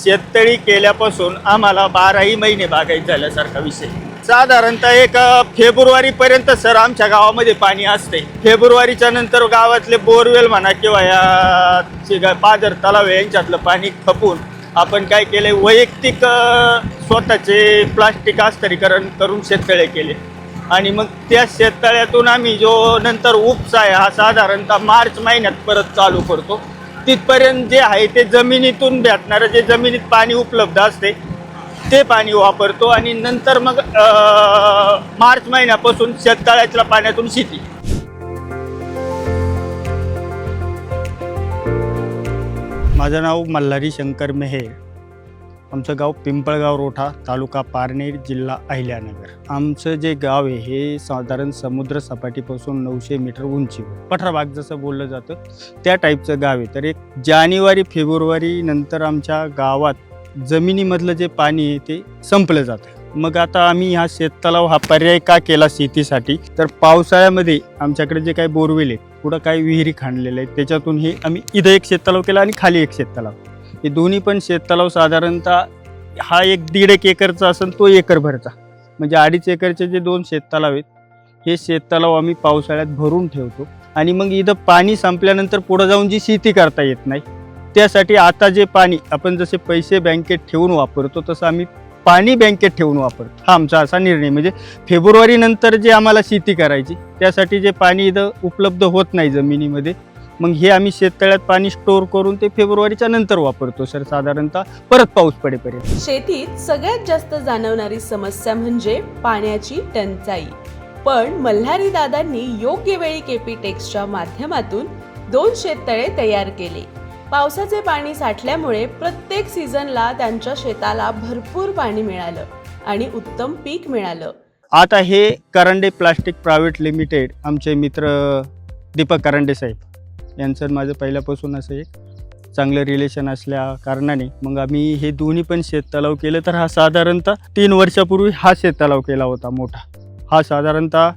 शेततळी केल्यापासून आम्हाला 12ही महिने बागायत झाल्यासारखा विषय. साधारणतः एक फेब्रुवारीपर्यंत सर आमच्या गावामध्ये पाणी असते. फेब्रुवारीच्या नंतर गावातले बोरवेल म्हणा किंवा या पाझर तलाव यांच्यातलं पाणी खपून आपण काय केले, वैयक्तिक स्वतःचे प्लास्टिक आस्तरीकरण करून शेततळे केले. आणि मग त्या शेततळ्यातून आम्ही जो नंतर उपसा आहे हा साधारणतः मार्च महिन्यात परत चालू करतो. तिथपर्यंत जे आहे ते जमिनीतून भेटणारं जे जमिनीत पाणी उपलब्ध असते ते पाणी वापरतो आणि नंतर मग मार्च महिन्यापासून शेततळ्याच्या पाण्यातून शेती. माझं नाव मल्हारी शंकर मेहेर. आमचं गाव पिंपळगाव रोठा, तालुका पारनेर, जिल्हा अहिल्यानगर. आमचं जे गाव आहे हे साधारण समुद्र सपाटीपासून 900 मीटर उंचीवर, पठारभाग जसं बोललं जातं त्या टाईपचं गाव आहे. तर एक जानेवारी फेब्रुवारी नंतर आमच्या गावात जमिनीमधलं जे पाणी आहे ते संपलं जातं. मग आता आम्ही हा शेततलाव हा पर्याय का केला शेतीसाठी, तर पावसाळ्यामध्ये आमच्याकडे जे काही बोरवेल आहेत, पुढं काही विहिरी खांडलेले आहेत, त्याच्यातून हे आम्ही इथं एक शेततलाव केला आणि खाली एक शेततलाव. हे दोन्ही पण शेततलाव साधारणतः हा 1-1.5 एकरचा असेल, तो एकरभरचा, म्हणजे 2.5 एकरचे जे 2 शेततलाव आहेत हे शेततलाव आम्ही पावसाळ्यात भरून ठेवतो. आणि मग इथं पाणी संपल्यानंतर पुढं जाऊन जी शेती करता येत नाही त्यासाठी आता जे पाणी आपण जसे पैसे बँकेत ठेवून वापरतो तसं आम्ही पाणी बँकेत ठेवून वापरतो. हा आमचा असा निर्णय. म्हणजे फेब्रुवारी नंतर जे आम्हाला शेती करायची त्यासाठी जे पाणी इथं उपलब्ध होत नाही जमिनीमध्ये, मग हे आम्ही शेततळ्यात पाणी स्टोअर करून ते फेब्रुवारीच्या नंतर वापरतो सर, साधारणतः परत पाऊस पडेपर्यंत. शेतीत सगळ्यात जास्त जाणवणारी समस्या म्हणजे पाण्याची टंचाई. पण मल्हारी दादांनी योग्य वेळी केपीटेक्सच्या माध्यमातून 2 शेततळे तयार केले. पावसाचे पाणी साठल्यामुळे प्रत्येक सीझनला त्यांच्या शेताला भरपूर पाणी मिळालं आणि उत्तम पीक मिळालं. आता हे करंडे प्लास्टिक प्रायव्हेट लिमिटेड, आमचे मित्र दीपक करंडे साहेब यांचं माझं पहिल्यापासून असं एक चांगलं रिलेशन असल्या कारणाने मग आम्ही हे दोन्ही पण शेततलाव केलं. तर हा साधारणतः 3 वर्षापूर्वी हा शेततलाव केला होता मोठा. हा साधारणतः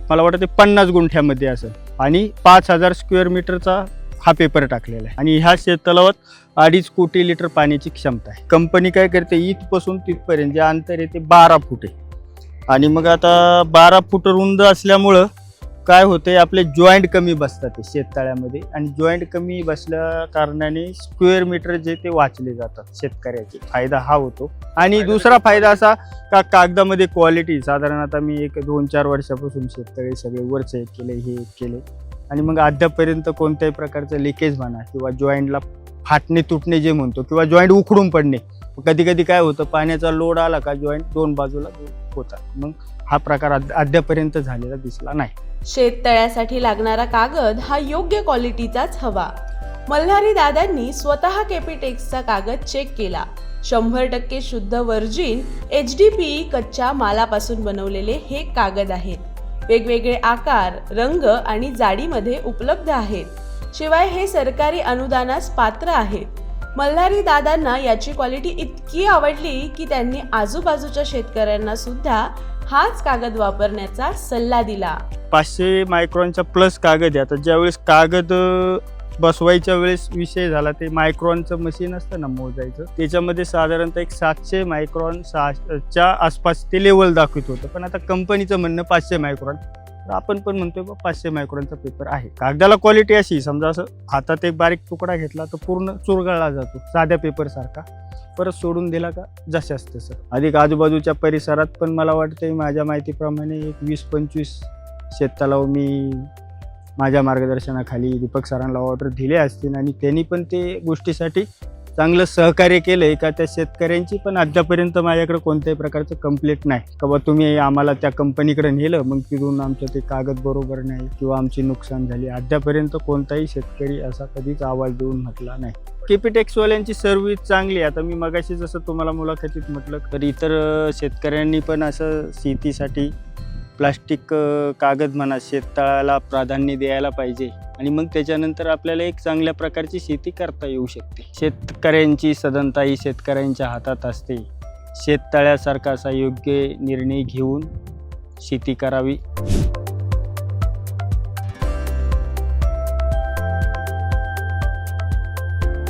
मला वाटतं ते 50 गुंठ्यामध्ये असेल आणि 5000 स्क्वेअर मीटरचा हा पेपर टाकलेला आहे. आणि ह्या शेततलावात 2.5 कोटी लिटर पाण्याची क्षमता आहे. कंपनी काय करते, इथपासून तिथपर्यंत जे अंतर आहे ते 12 फूट आहे. आणि मग आता 12 फूट रुंद असल्यामुळं काय होते, आपले जॉईंट कमी बसतात शेततळ्यामध्ये. आणि जॉईंट कमी बसल्या कारणाने स्क्वेअर मीटर जे ते वाचले जातात शेतकऱ्याचे. फायदा हा होतो. आणि दुसरा फायदा असा का कागदामध्ये क्वालिटी, साधारण आता मी एक 2-4 वर्षापासून शेततळे सगळे वरचे केले, हे केले, आणि मग अद्यापपर्यंत कोणत्याही प्रकारचं लिकेज म्हणा किंवा जॉईंटला फाटणे तुटणे जे म्हणतो किंवा जॉईंट उखडून पडणे, कधी कधी काय होतं पाण्याचा लोड आला का जॉईंट 2 बाजूला होतात. मग हा प्रकार अद्यापर्यंत झालेला दिसला नाही. शेततळ्यासाठी लागणारा कागद हा योग्य क्वालिटीचाच हवा. मल्हारी दादांनी स्वतः केपीटेक्सचा कागद चेक केला. 100% शुद्ध वर्जिन HDPE कच्च्या मालापासून बनवलेले हे कागद आहेत. वेगवेगळे आकार, रंग आणि जाडीमध्ये उपलब्ध आहेत. शिवाय हे सरकारी अनुदानास पात्र आहेत. मल्हारी दादांना याची क्वालिटी इतकी आवडली की त्यांनी आजूबाजूच्या शेतकऱ्यांना सुद्धा हाच कागद वापरण्याचा सल्ला दिला. 500 मायक्रॉनचा प्लस कागद आहे. आता ज्यावेळेस कागद बसवायच्या वेळेस विषय झाला, ते मायक्रॉनचं मशीन असतं ना मोजायचं, त्याच्यामध्ये साधारणतः एक 700 मायक्रॉन च्या आसपास ते लेवल दाखवत होतं. पण आता कंपनीचं म्हणणं 500 मायक्रॉन, आपण पण म्हणतोय 500 मायक्रॉनचा पेपर आहे. कागदाला क्वालिटी अशी, समजा असं हातात एक बारीक तुकडा घेतला तर पूर्ण चुरगळला जातो साध्या पेपर सारखा, परत सोडून दिला का जशाच तसं. अधिक आजूबाजूच्या परिसरात पण मला वाटतंय माझ्या माहितीप्रमाणे एक 20-25 शेततलाव मी माझ्या मार्गदर्शनाखाली दीपक सरांना ऑर्डर दिले असतील आणि त्यांनी पण ते गोष्टीसाठी चांगलं सहकार्य केलंय का त्या शेतकऱ्यांची पण अद्यापर्यंत माझ्याकडे कोणत्याही प्रकारचं कंप्लेंट नाही का बा तुम्ही आम्हाला त्या कंपनीकडे नेलं मग तिथून आमचं ते कागद बरोबर नाही किंवा आमची नुकसान झाली. अद्यापर्यंत कोणताही शेतकरी असा कधीच आवाज देऊन म्हटला नाही. केपीटेक्सवाल्यांची सर्व्हिस चांगली आहे. आता मी मगाशी जसं तुम्हाला मुलाखतीत म्हटलं तर इतर शेतकऱ्यांनी पण असं शेतीसाठी प्लास्टिक कागद म्हणा शेततळाला प्राधान्य द्यायला पाहिजे आणि मग त्याच्यानंतर आपल्याला एक चांगल्या प्रकारची शेती करता येऊ शकते. शेतकऱ्यांची सदनता ही शेतकऱ्यांच्या हातात असते. शेततळ्यासारखा असा योग्य निर्णय घेऊन शेती करावी.